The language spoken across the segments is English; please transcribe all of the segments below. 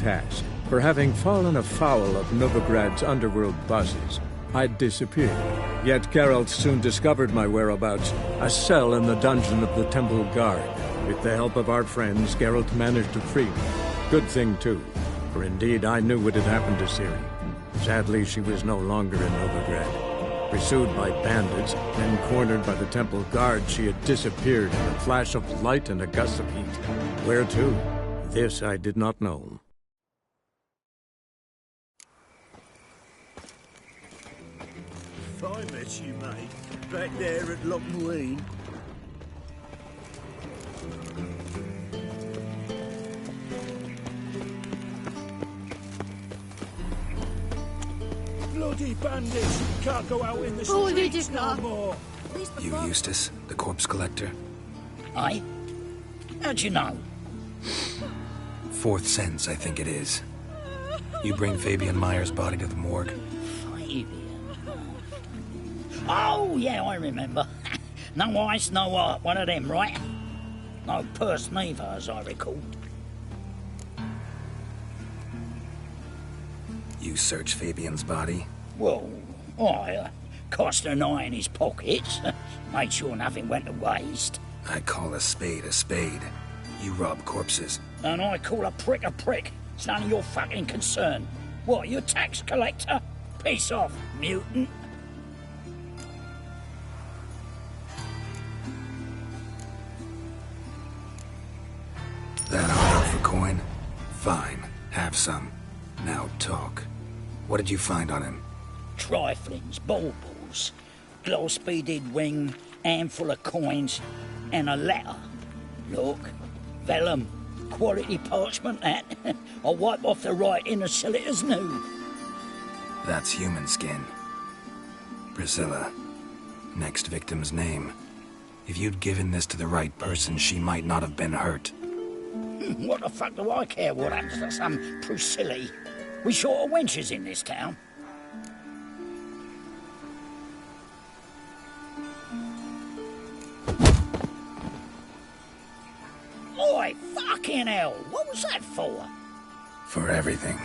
task. For having fallen afoul of Novigrad's underworld bosses, I'd disappeared. Yet Geralt soon discovered my whereabouts, a cell in the dungeon of the Temple Guard. With the help of our friends, Geralt managed to free me. Good thing, too, for indeed I knew what had happened to Ciri. Sadly, she was no longer in Novigrad. Pursued by bandits, then cornered by the Temple Guard, she had disappeared in a flash of light and a gust of heat. Where to? This I did not know. If I met you, mate, back there at Lochmuine. Bloody bandits! Can't go out in the streets no more! You Eustace, the corpse collector? Aye? How'd you know? Fourth sense, I think it is. You bring Fabian Meyer's body to the morgue? Fabian? Oh, yeah, I remember. No ice, no art, one of them, right? No purse neither, as I recall. You search Fabian's body? Well, I cast an eye in his pockets, made sure nothing went to waste. I call a spade a spade. You rob corpses. And I call a prick a prick. It's none of your fucking concern. What, you tax collector? Piss off, mutant. That all for coin? Fine, have some. Now talk. What did you find on him? Triflings, baubles, gloss-beaded ring, handful of coins, and a letter. Look, vellum, quality parchment that. I'll wipe off the writing and sell it as new. That's human skin. Priscilla. Next victim's name. If you'd given this to the right person, she might not have been hurt. What the fuck do I care what happens to some Priscilla? We short of wenches in this town. Oi, fucking hell! What was that for? For everything.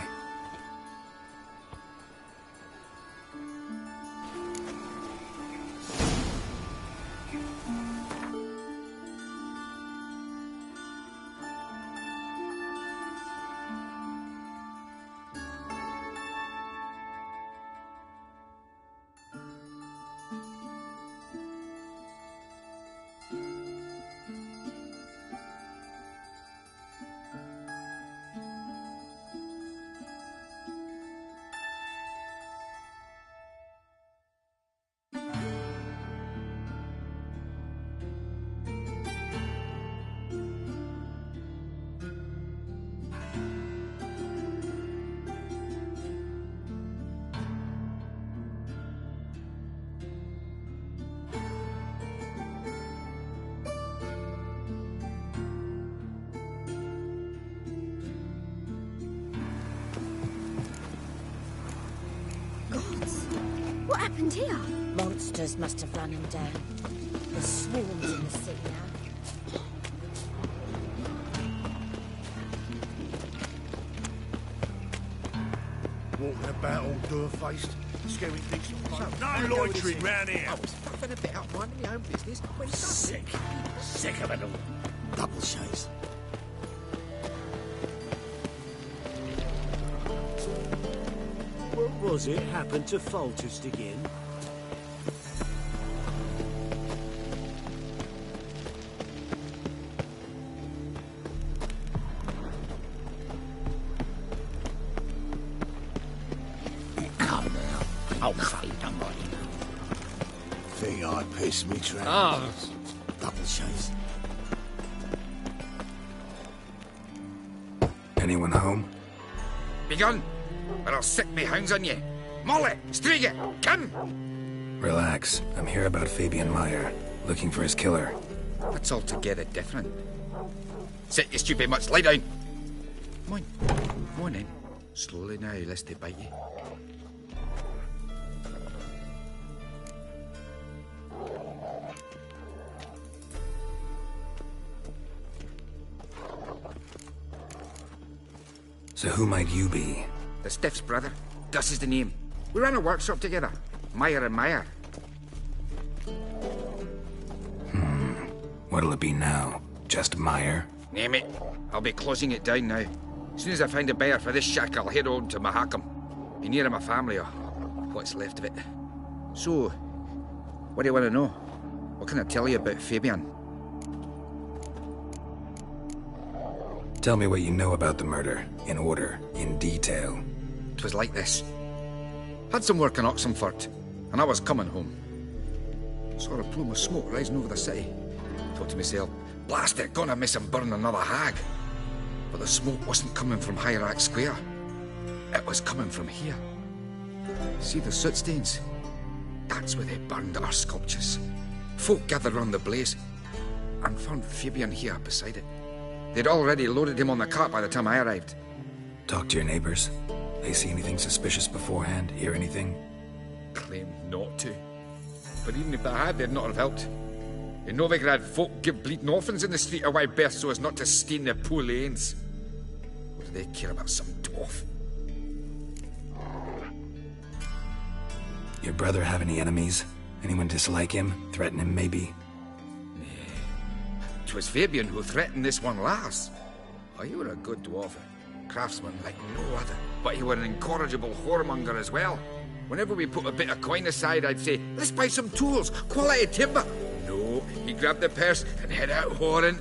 What happened here? Monsters must have run him down. There's swarms in the sea now. Walking about all door-faced, scaring things. No loitering round here. I was puffing about minding my own business when Sick. Sick of it all. double shades. What was it happened to Foltest again? Come now. Oh, fuck, don't mind him. Think I pissed me trap. Double shades. Anyone home? Begun, or I'll sick me hounds on you. Molly, Striga, come! Relax. I'm here about Fabian Meyer, looking for his killer. That's altogether different. Sit, you stupid mutts, lie down. Come on, come on then. Slowly now, lest they bite you. So who might you be? The Stiff's brother. Das is the name. We ran a workshop together. Meyer and Meyer. What'll it be now? Just Meyer? Name it. I'll be closing it down now. As soon as I find a buyer for this shack, I'll head on to Mahakam. Be near my family, or what's left of it. So, what do you want to know? What can I tell you about Fabian? Tell me what you know about the murder, in order, in detail. It was like this. Had some work in Oxenfurt, and I was coming home. Saw a plume of smoke rising over the city. Thought to myself, blast it, gonna miss him burn another hag. But the smoke wasn't coming from Hierarch Square. It was coming from here. See the soot stains? That's where they burned our sculptures. Folk gathered round the blaze, and found Fabian here beside it. They'd already loaded him on the cart by the time I arrived. Talk to your neighbors. They see anything suspicious beforehand? Hear anything? Claimed not to. But even if they had, they'd not have helped. In Novigrad, folk give bleeding orphans in the street a wide berth so as not to stain their poor lanes. What do they care about some dwarf? Your brother have any enemies? Anyone dislike him? Threaten him, maybe? 'Twas Fabian who threatened this one last. Oh, he were a good dwarf, a craftsman like no other. But he were an incorrigible whoremonger as well. Whenever we put a bit of coin aside, I'd say, let's buy some tools, quality timber. No, he grabbed the purse and head out whoring.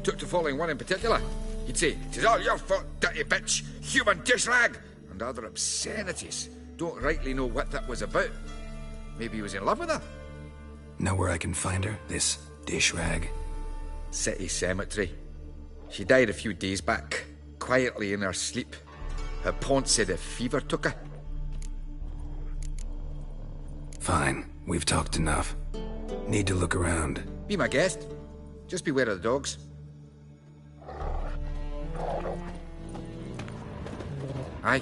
Took to following one in particular. He'd say, 'tis all your fault, dirty bitch, human dish rag, and other obscenities. Don't rightly know what that was about. Maybe he was in love with her. Know where I can find her, this dish rag? City cemetery. She died a few days back, quietly in her sleep. Her pont said a fever took her. Fine, we've talked enough. Need to look around. Be my guest. Just beware of the dogs. Aye.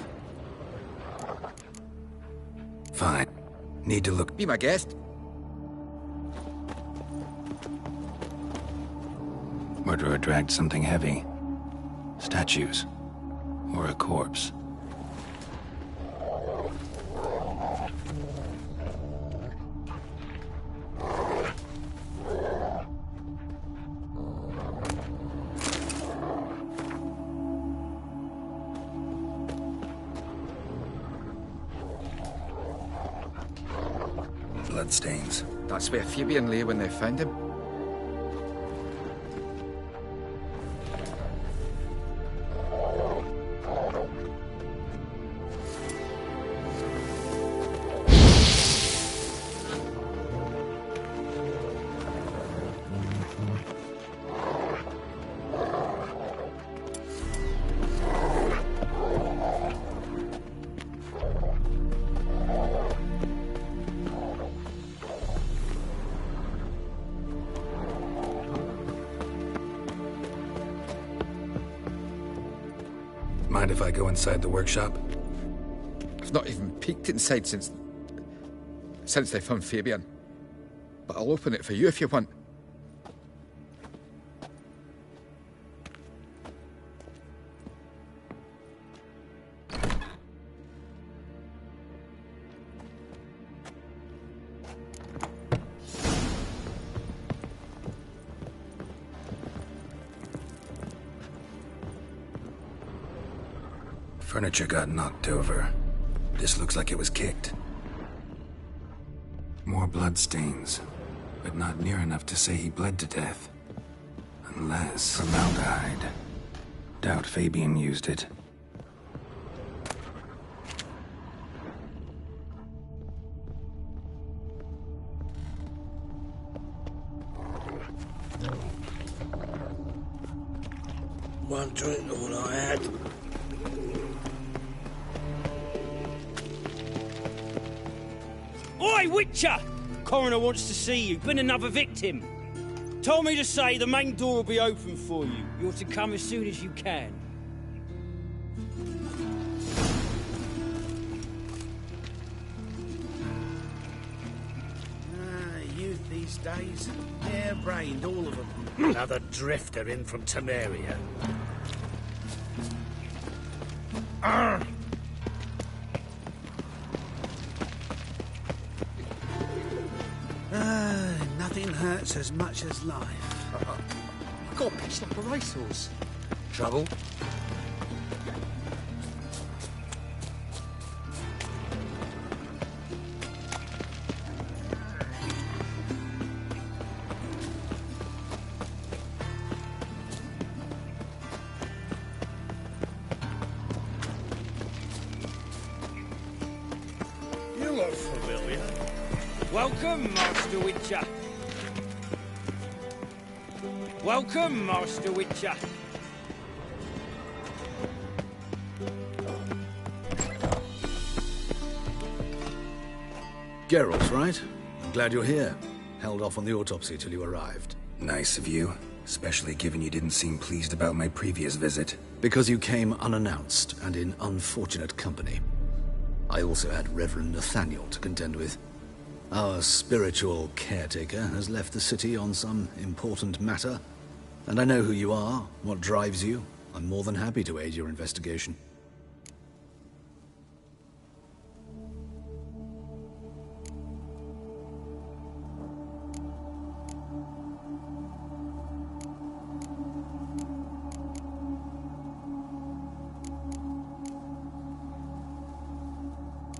Fine. Need to look. Be my guest. Murderer dragged something heavy. Statues. Or a corpse. Bloodstains. That's where Fabian lay when they found him. Mind if I go inside the workshop? I've not even peeked inside since they found Fabian. But I'll open it for you if you want. Furniture got knocked over. This looks like it was kicked. More bloodstains, but not near enough to say he bled to death. Unless formaldehyde. Doubt Fabian used it. One drink, all I had. Oi, Witcher! Coroner wants to see you. Been another victim. Told me to say the main door will be open for you. You're to come as soon as you can. Youth these days, hair-brained, all of them. Another drifter in from Temeria. Nothing hurts as much as life. I got pitched up a racehorse. Trouble? You look familiar. Welcome, Master Witcher. Welcome, Master Witcher. Geralt, right? I'm glad you're here. Held off on the autopsy till you arrived. Nice of you, especially given you didn't seem pleased about my previous visit. Because you came unannounced and in unfortunate company. I also had Reverend Nathaniel to contend with. Our spiritual caretaker has left the city on some important matter, and I know who you are, what drives you. I'm more than happy to aid your investigation.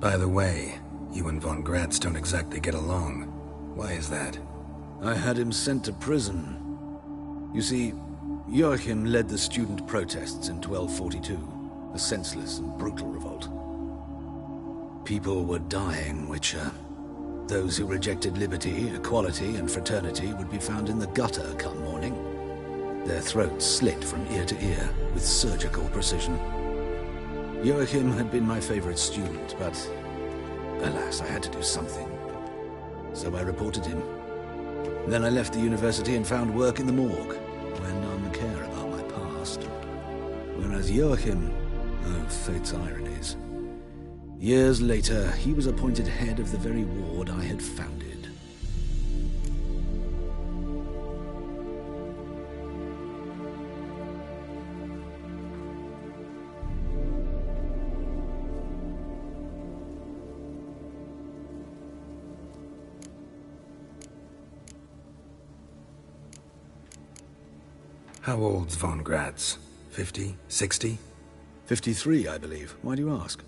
By the way, you and von Gratz don't exactly get along. Why is that? I had him sent to prison. You see, Joachim led the student protests in 1242, a senseless and brutal revolt. People were dying, Witcher. Those who rejected liberty, equality, and fraternity would be found in the gutter come morning. Their throats slit from ear to ear with surgical precision. Joachim had been my favorite student, but alas, I had to do something. So I reported him. Then I left the university and found work in the morgue, where none care about my past. Whereas Joachim, oh, fate's ironies. Years later, he was appointed head of the very ward I had founded. How old's von Gratz? 50? 60? 53, I believe. Why do you ask?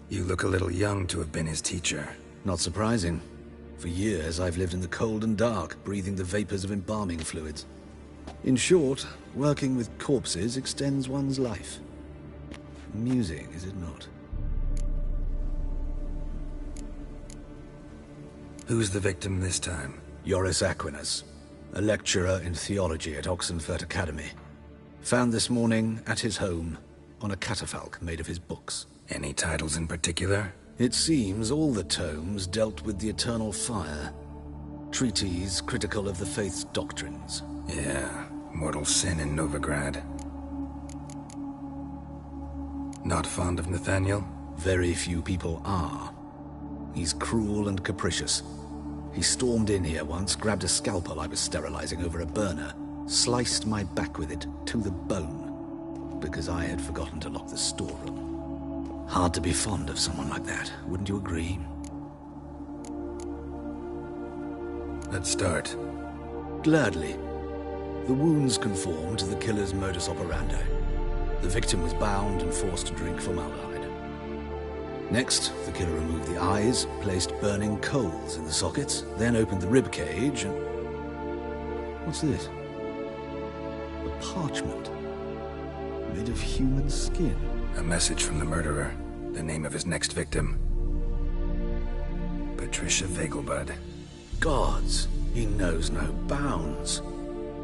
You look a little young to have been his teacher. Not surprising. For years, I've lived in the cold and dark, breathing the vapors of embalming fluids. In short, working with corpses extends one's life. Amusing, is it not? Who's the victim this time? Joris Aquinas, a lecturer in theology at Oxenfurt Academy. Found this morning at his home on a catafalque made of his books. Any titles in particular? It seems all the tomes dealt with the eternal fire. Treatises critical of the faith's doctrines. Yeah, mortal sin in Novigrad. Not fond of Nathaniel? Very few people are. He's cruel and capricious. He stormed in here once, grabbed a scalpel I was sterilizing over a burner, sliced my back with it to the bone, because I had forgotten to lock the storeroom. Hard to be fond of someone like that, wouldn't you agree? Let's start. Gladly. The wounds conform to the killer's modus operandi. The victim was bound and forced to drink formaldehyde. Next, the killer removed the eyes, placed burning coals in the sockets, then opened the rib cage and... What's this? A parchment. Made of human skin. A message from the murderer. The name of his next victim. Patricia Vegelbud. Gods, he knows no bounds.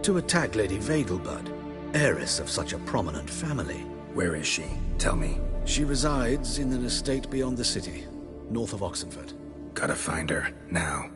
To attack Lady Vegelbud, heiress of such a prominent family. Where is she? Tell me. She resides in an estate beyond the city, north of Oxenfurt. Gotta find her, now.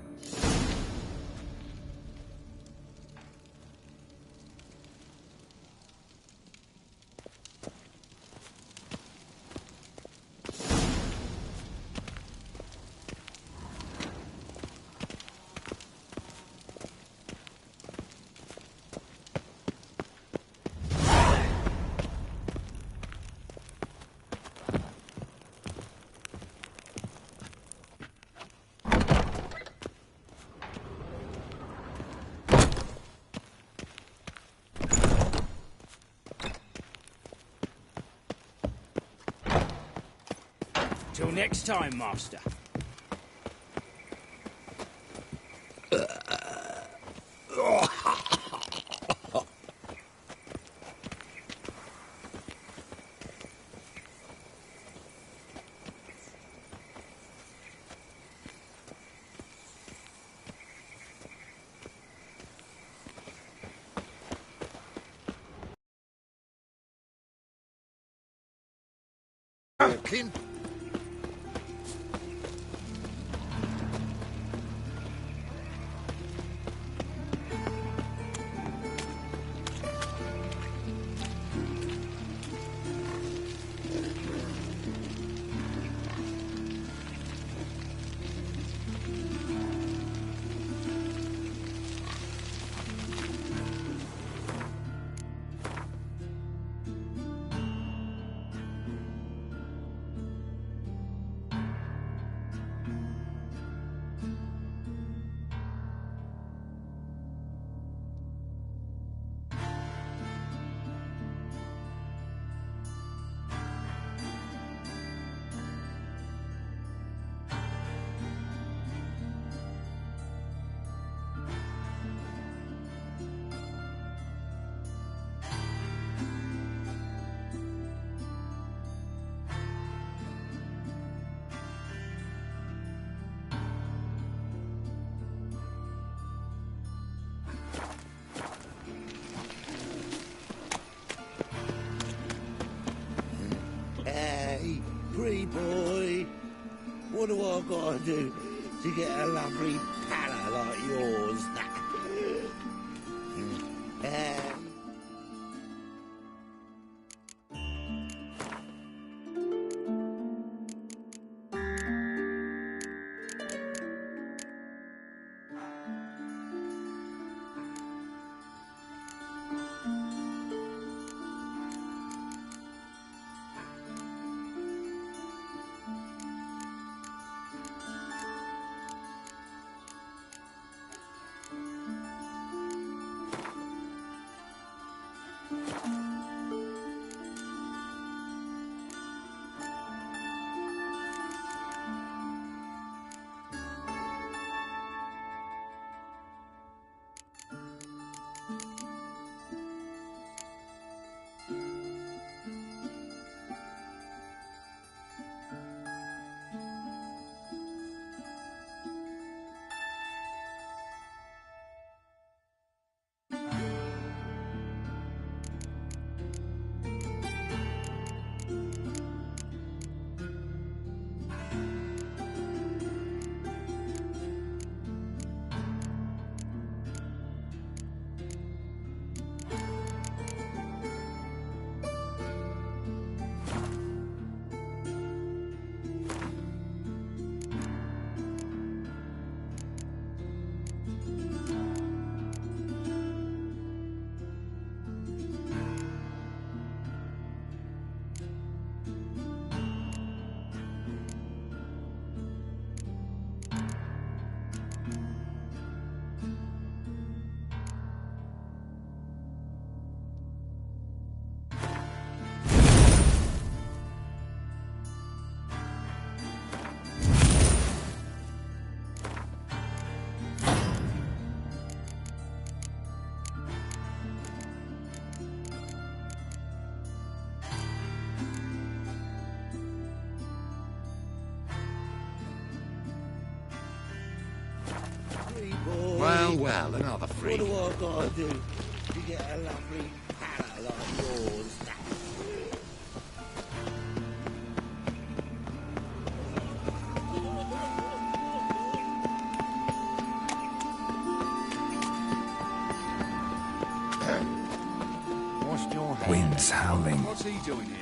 Till next time, Master. Clean. Hey, pretty boy. What do I gotta do to get a lovely palla like yours? Well, well, another free. What do I gotta do to get a lovely palla like yours? Washed your hands. Wind's howling. What's he doing here?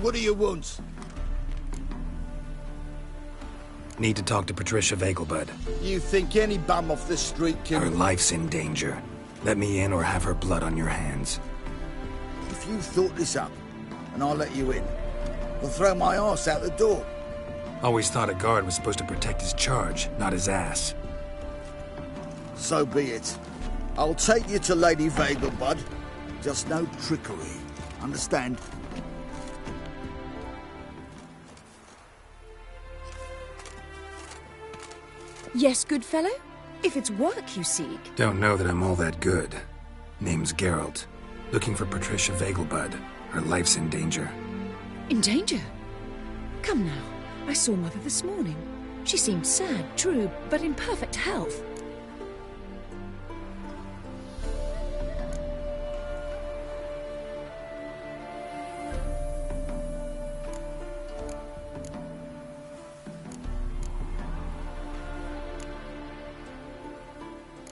What do you want? Need to talk to Patricia Vegelbud. You think any bum off the street can... Her life's in danger. Let me in or have her blood on your hands. If you thought this up, and I'll let you in, I'll throw my ass out the door. Always thought a guard was supposed to protect his charge, not his ass. So be it. I'll take you to Lady Vegelbud. Just no trickery. Understand? Yes, good fellow? If it's work you seek. Don't know that I'm all that good. Name's Geralt. Looking for Patricia Vegelbud. Her life's in danger. In danger? Come now. I saw Mother this morning. She seemed sad, true, but in perfect health.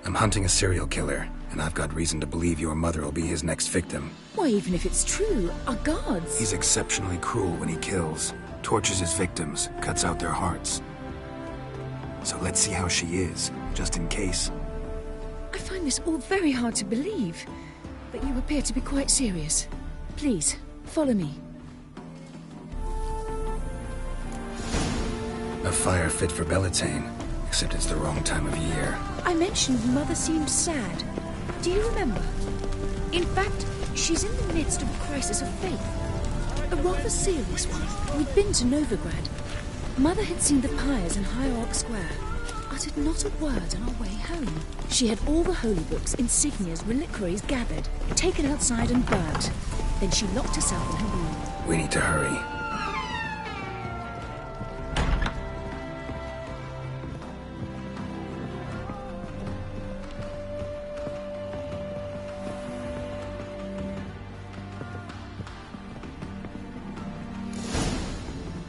I'm hunting a serial killer, and I've got reason to believe your mother will be his next victim. Why, even if it's true, our guards... He's exceptionally cruel when he kills, tortures his victims, cuts out their hearts. So let's see how she is, just in case. I find this all very hard to believe, but you appear to be quite serious. Please, follow me. A fire fit for Bellatane, except it's the wrong time of year. I mentioned Mother seemed sad. Do you remember? In fact, she's in the midst of a crisis of faith. A rather serious one. We'd been to Novigrad. Mother had seen the pyres in Hierarch Square. Uttered not a word on our way home. She had all the holy books, insignias, reliquaries gathered, taken outside and burnt. Then she locked herself in her room. We need to hurry.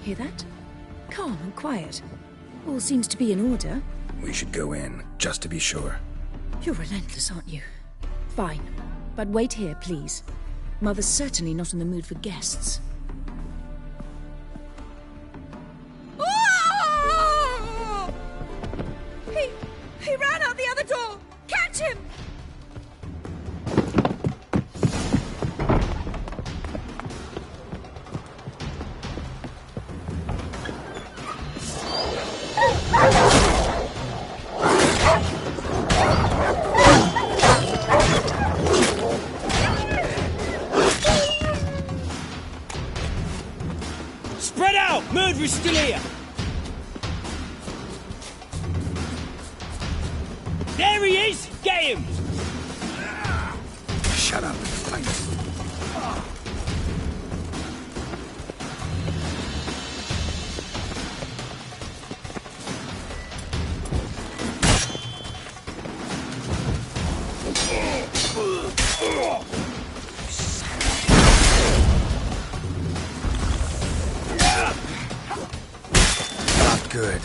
Hear that? Calm and quiet. All seems to be in order. We should go in, just to be sure. You're relentless, aren't you? Fine. But wait here, please. Mother's certainly not in the mood for guests. Oh! He ran out the other door! Catch him! Spread out! Murderer's still here! There he is! Get him! Shut up and fight. Not good.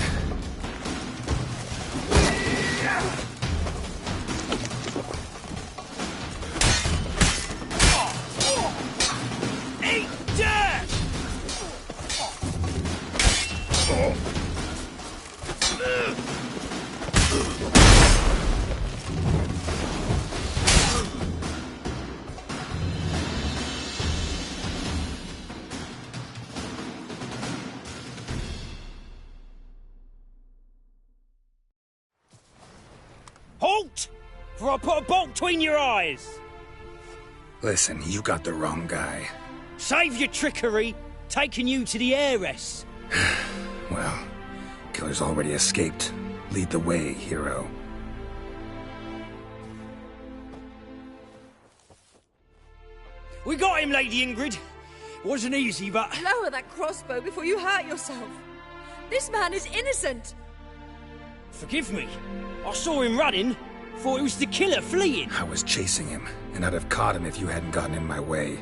Eat dirt! Halt! For I put a bolt between your eyes! Listen, you got the wrong guy. Save your trickery, taking you to the heiress. Well, killer's already escaped. Lead the way, hero. We got him, Lady Ingrid. Wasn't easy, but... Lower that crossbow before you hurt yourself. This man is innocent. Forgive me. I saw him running. Thought it was the killer fleeing. I was chasing him, and I'd have caught him if you hadn't gotten in my way.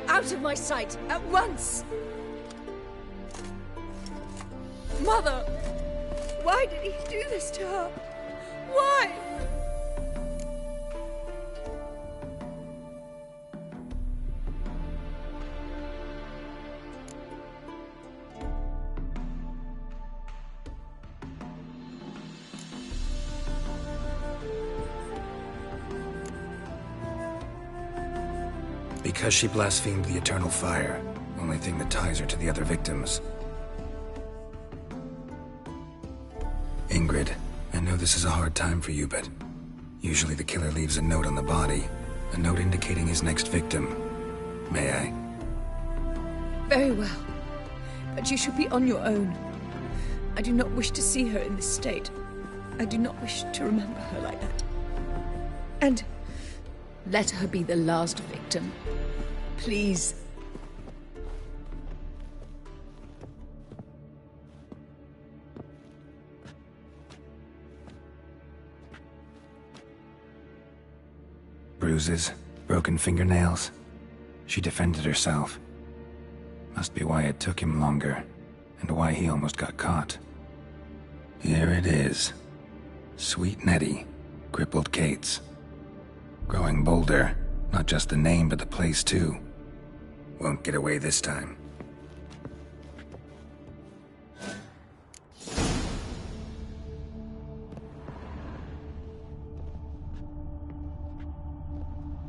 Out of my sight, at once! Mother! Why did he do this to her? Why? Because she blasphemed the eternal fire. Only thing that ties her to the other victims. Ingrid, I know this is a hard time for you, but usually the killer leaves a note on the body. A note indicating his next victim. May I? Very well. But you should be on your own. I do not wish to see her in this state. I do not wish to remember her like that. And let her be the last victim. Please. Bruises, broken fingernails. She defended herself. Must be why it took him longer, and why he almost got caught. Here it is. Sweet Nettie, crippled Kate's. Growing bolder, not just the name but the place too. Won't get away this time.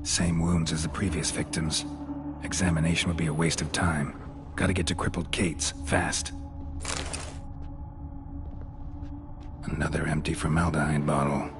Same wounds as the previous victims. Examination would be a waste of time. Gotta get to crippled Kate's, fast. Another empty formaldehyde bottle.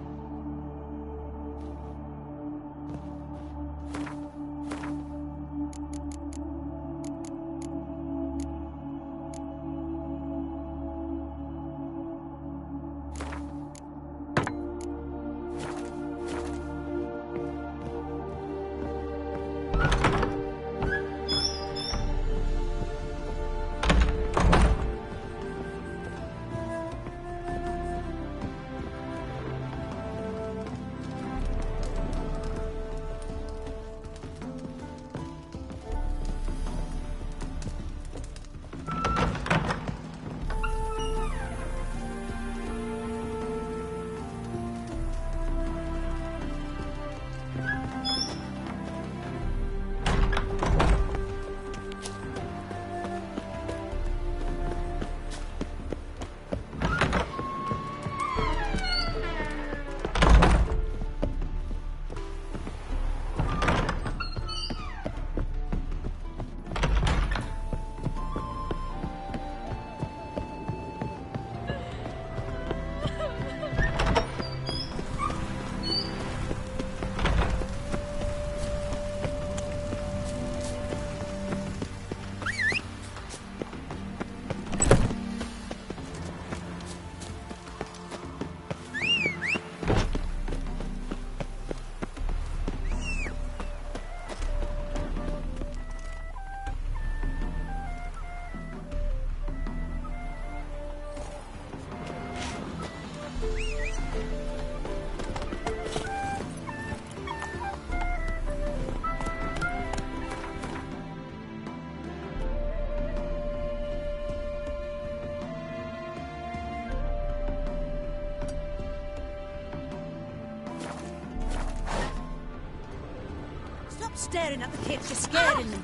Staring at the kids, you're scaring them.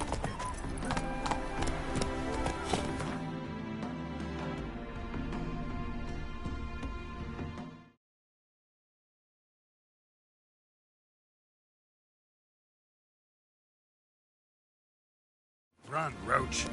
Run, Roach.